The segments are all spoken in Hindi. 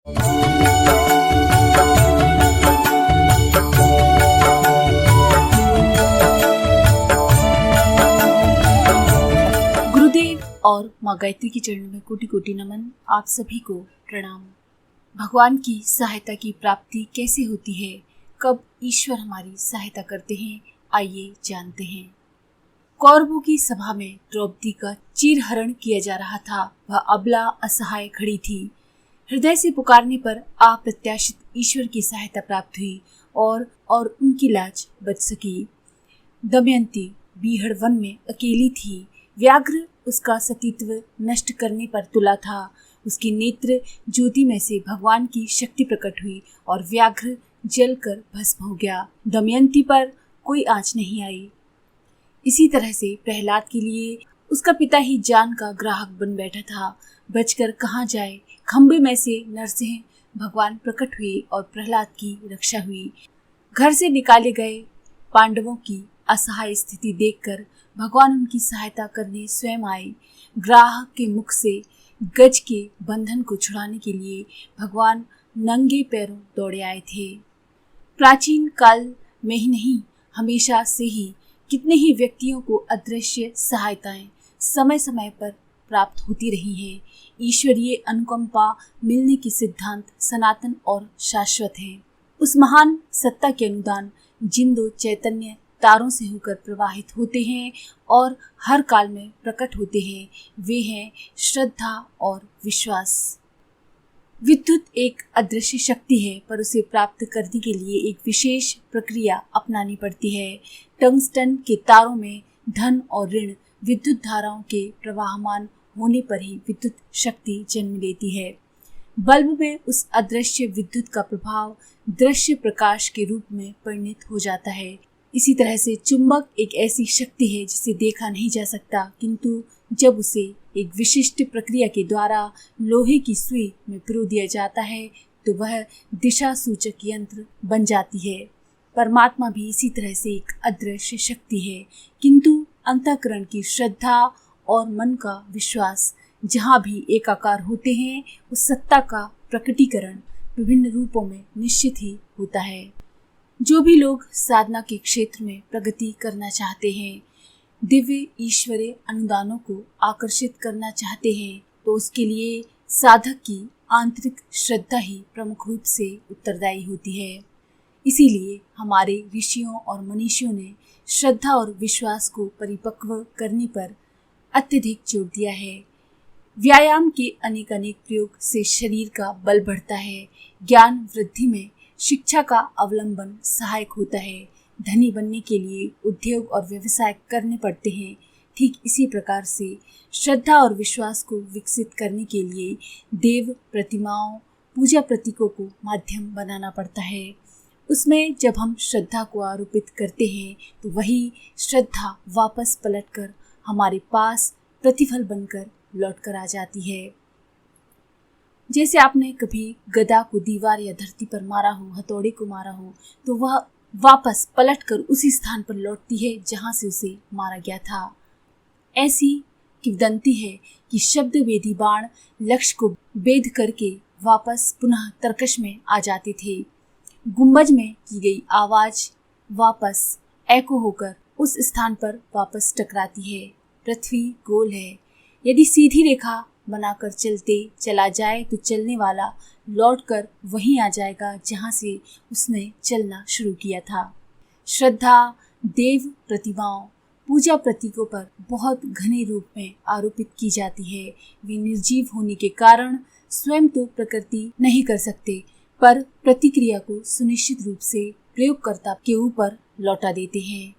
गुरुदेव और माँ गायत्री की चरणों में कोटि कोटि नमन। आप सभी को प्रणाम। भगवान की सहायता की प्राप्ति कैसे होती है, कब ईश्वर हमारी सहायता करते हैं, आइए जानते हैं। कौरवों की सभा में द्रौपदी का चीरहरण किया जा रहा था। वह अबला असहाय खड़ी थी। हृदय से पुकारने पर अप्रत्याशित ईश्वर की सहायता प्राप्त हुई और उनकी लाज बच सकी। दमयंती बीहड़ वन में अकेली थी। व्याघ्र उसका सतीत्व नष्ट करने पर तुला था। उसके नेत्र ज्योति में से भगवान की शक्ति प्रकट हुई और व्याघ्र जलकर भस्म हो गया। दमयंती पर कोई आँच नहीं आई। इसी तरह से प्रहलाद के लिए उसका पिता ही जान का ग्राहक बन बैठा था। बचकर कहाँ जाए। खंबे में से नरसिंह भगवान प्रकट हुए और प्रहलाद की रक्षा हुई। घर से निकाले गए पांडवों की असहाय स्थिति देखकर भगवान उनकी सहायता करने स्वयं आए। ग्राहक के मुख से गज के बंधन को छुड़ाने के लिए भगवान नंगे पैरों दौड़े आए थे। प्राचीन काल में ही नहीं, हमेशा से ही कितने ही व्यक्तियों को अदृश्य सहायताएं समय समय पर प्राप्त होती रही हैं। ईश्वरीय अनुकंपा मिलने की सिद्धांत सनातन और शाश्वत है। उस महान सत्ता के अनुदान जिन दो चैतन्य तारों से होकर प्रवाहित होते हैं और हर काल में प्रकट होते हैं, वे हैं श्रद्धा और विश्वास। विद्युत एक अदृश्य शक्ति है, पर उसे प्राप्त करने के लिए एक विशेष प्रक्रिया अपनानी पड़ती है। टंगस्टन के तारों में धन और ऋण विद्युत धाराओं के प्रवाहमान होने पर ही विद्युत शक्ति जन्म लेती है। बल्ब में उस अदृश्य विद्युत का प्रभाव दृश्य प्रकाश के रूप में परिणत हो जाता है। इसी तरह से चुंबक एक ऐसी शक्ति है जिसे देखा नहीं जा सकता, किंतु जब उसे एक विशिष्ट प्रक्रिया के द्वारा लोहे की सुई में पिरो दिया जाता है तो वह दिशा सूचक यंत्र बन जाती है। परमात्मा भी इसी तरह से एक अदृश्य शक्ति है, किंतु अंतःकरण की श्रद्धा और मन का विश्वास जहाँ भी एकाकार होते हैं, उस सत्ता का प्रकटीकरण विभिन्न रूपों में निश्चित ही होता है। जो भी लोग साधना के क्षेत्र में प्रगति करना चाहते हैं, दिव्य ईश्वरीय अनुदानों को आकर्षित करना चाहते हैं, तो उसके लिए साधक की आंतरिक श्रद्धा ही प्रमुख रूप से उत्तरदायी होती है। इसीलिए हमारे ऋषियों और मनीषियों ने श्रद्धा और विश्वास को परिपक्व करने पर अत्यधिक जोर दिया है। व्यायाम के अनेक प्रयोग से शरीर का बल बढ़ता है। ज्ञान वृद्धि में शिक्षा का अवलंबन सहायक होता है। धनी बनने के लिए उद्योग और व्यवसाय करने पड़ते हैं। ठीक इसी प्रकार से श्रद्धा और विश्वास को विकसित करने के लिए देव प्रतिमाओं, पूजा प्रतीकों को माध्यम बनाना पड़ता है। उसमें जब हम श्रद्धा को आरोपित करते हैं तो वही श्रद्धा वापस पलटकर हमारे पास प्रतिफल बनकर लौटकर आ जाती है। जैसे आपने कभी गदा को दीवार या धरती पर मारा हो, हथौड़े को मारा हो, तो वह वापस पलटकर उसी स्थान पर लौटती है जहां से उसे मारा गया था। ऐसी किंवदंती है कि शब्द वेदी बाण लक्ष्य को भेद करके वापस पुनः तरकश में आ जाते थे। गुंबज में की गई आवाज वापस एको होकर उस स्थान पर वापस टकराती है। पृथ्वी गोल है। यदि सीधी रेखा बनाकर चला जाए तो चलने वाला लौटकर वहीं आ जाएगा जहां से उसने चलना शुरू किया था। श्रद्धा देव प्रतिमाओं, पूजा प्रतीकों पर बहुत घने रूप में आरोपित की जाती है। वे निर्जीव होने के कारण स्वयं तो प्रकृति नहीं कर सकते, पर प्रतिक्रिया को सुनिश्चित रूप से प्रयोगकर्ता के ऊपर लौटा देते हैं।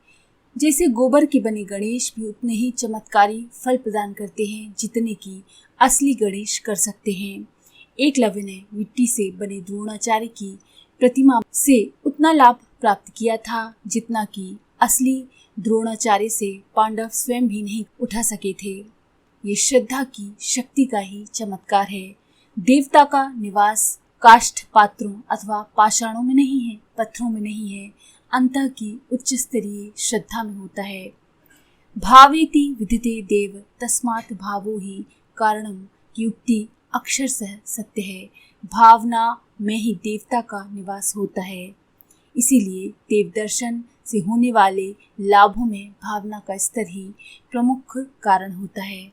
जैसे गोबर के बने गणेश भी उतने ही चमत्कारी फल प्रदान करते हैं जितने की असली गणेश कर सकते हैं। एकलव्य ने मिट्टी से बने द्रोणाचार्य की प्रतिमा से उतना लाभ प्राप्त किया था जितना कि असली द्रोणाचार्य से पांडव स्वयं भी नहीं उठा सके थे। ये श्रद्धा की शक्ति का ही चमत्कार है। देवता का निवास काष्ठ पात्रों अथवा पाषाणों में नहीं है, पत्थरों में नहीं है, अंतः की उच्च स्तरीय श्रद्धा में होता है। भावेति विदिते देव तस्मात् भावो ही कारणम की उक्ति अक्षरशः सत्य है। भावना में ही देवता का निवास होता है। इसीलिए देव दर्शन से होने वाले लाभों में भावना का स्तर ही प्रमुख कारण होता है।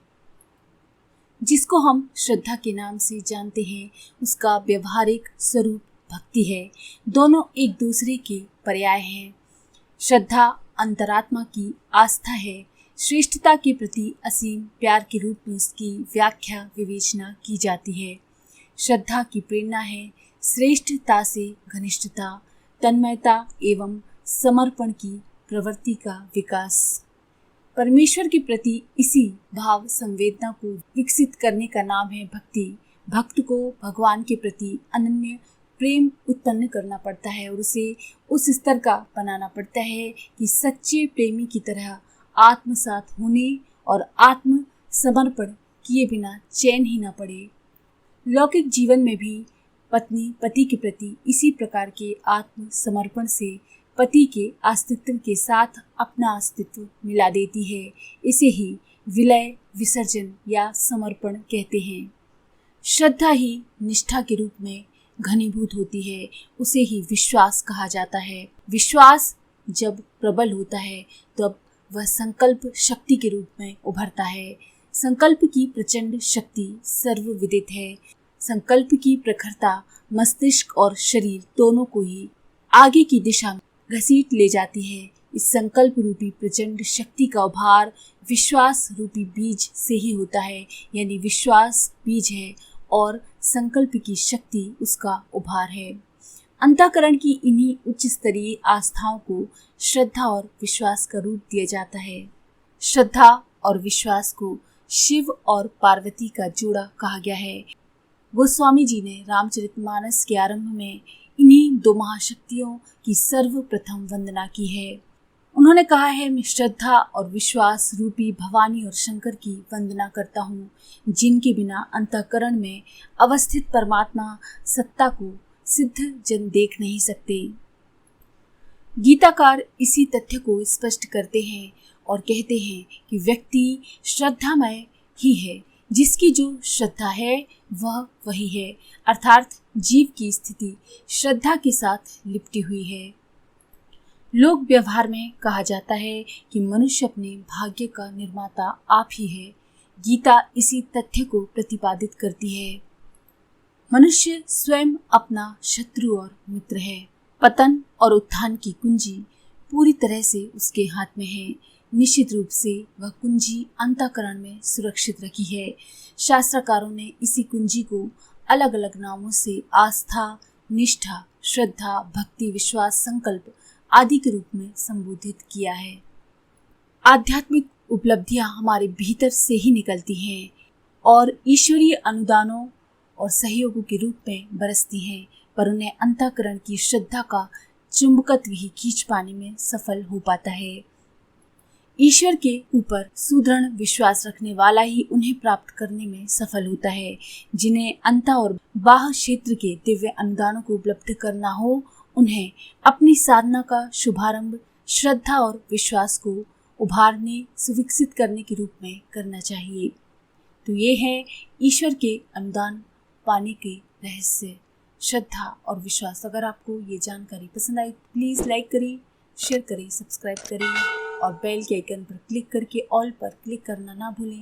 जिसको हम श्रद्धा के नाम से जानते हैं, उसका व्यवहारिक स्वरूप भक्ति है। दोनों एक दूसरे के पर्याय हैं। श्रद्धा अंतरात्मा की आस्था है। श्रेष्ठता के प्रति असीम प्यार के रूप में उसकी व्याख्या विवेचना की जाती है। श्रद्धा की प्रेरणा है श्रेष्ठता से घनिष्ठता, तन्मयता एवं समर्पण की प्रवृत्ति का विकास। परमेश्वर के प्रति इसी भाव संवेदना को विकसित करने का नाम है भक्ति। भक्त को भगवान के प्रति अनन्य प्रेम उत्पन्न करना पड़ता है और उसे उस स्तर का बनाना पड़ता है कि सच्चे प्रेमी की तरह आत्मसात होने और आत्म समर्पण किए बिना चैन ही न पड़े। लौकिक जीवन में भी पत्नी पति के प्रति इसी प्रकार के आत्म समर्पण से पति के अस्तित्व के साथ अपना अस्तित्व मिला देती है। इसे ही विलय विसर्जन या समर्पण कहते हैं। श्रद्धा ही निष्ठा के रूप में घनीभूत होती है। उसे ही विश्वास कहा जाता है। विश्वास जब प्रबल होता है तब वह संकल्प शक्ति के रूप में उभरता है। संकल्प की प्रचंड शक्ति सर्वविदित है। संकल्प की प्रखरता मस्तिष्क और शरीर दोनों को ही आगे की दिशा में घसीट ले जाती है। इस संकल्प रूपी प्रचंड शक्ति का उभार विश्वास रूपी बीज से ही होता है। यानी विश्वास बीज है और संकल्प की शक्ति उसका उभार है। अंतःकरण की इन्हीं उच्च स्तरीय आस्थाओं को श्रद्धा और विश्वास का रूप दिया जाता है। श्रद्धा और विश्वास को शिव और पार्वती का जोड़ा कहा गया है। गोस्वामी जी ने रामचरितमानस के आरंभ में इन्हीं दो महाशक्तियों की सर्वप्रथम वंदना की है। उन्होंने कहा है, मैं श्रद्धा और विश्वास रूपी भवानी और शंकर की वंदना करता हूँ, जिनके बिना अंतःकरण में अवस्थित परमात्मा सत्ता को सिद्ध जन देख नहीं सकते। गीताकार इसी तथ्य को स्पष्ट करते हैं और कहते हैं कि व्यक्ति श्रद्धामय ही है। जिसकी जो श्रद्धा है वह वही है, अर्थात जीव की स्थिति श्रद्धा के साथ लिपटी हुई है। लोक व्यवहार में कहा जाता है कि मनुष्य अपने भाग्य का निर्माता आप ही है। गीता इसी तथ्य को प्रतिपादित करती है। मनुष्य स्वयं अपना शत्रु और मित्र है। पतन और उत्थान की कुंजी पूरी तरह से उसके हाथ में है। निश्चित रूप से वह कुंजी अंतःकरण में सुरक्षित रखी है। शास्त्रकारों ने इसी कुंजी को अलग अलग नामों से आस्था, निष्ठा, श्रद्धा, भक्ति, विश्वास, संकल्प आदि के रूप में संबोधित किया है। आध्यात्मिक उपलब्धियां हमारे भीतर से ही निकलती हैं और ईश्वरीय अनुदानों और सहयोगों के रूप में बरसती हैं, पर उन्हें अंतःकरण की श्रद्धा का चुंबकत्व ही खींच पाने में सफल हो पाता है। ईश्वर के ऊपर सुदृढ़ विश्वास रखने वाला ही उन्हें प्राप्त करने में सफल होता है। जिन्हें अंत और बाह्य क्षेत्र के दिव्य अनुदानों को उपलब्ध करना हो, उन्हें अपनी साधना का शुभारंभ श्रद्धा और विश्वास को उभारने, सुविकसित करने के रूप में करना चाहिए। तो ये है ईश्वर के अनुदान पाने के रहस्य, श्रद्धा और विश्वास। अगर आपको ये जानकारी पसंद आई प्लीज़ लाइक करें, शेयर करें, सब्सक्राइब करें और बेल के आइकन पर क्लिक करके ऑल पर क्लिक करना ना भूलें।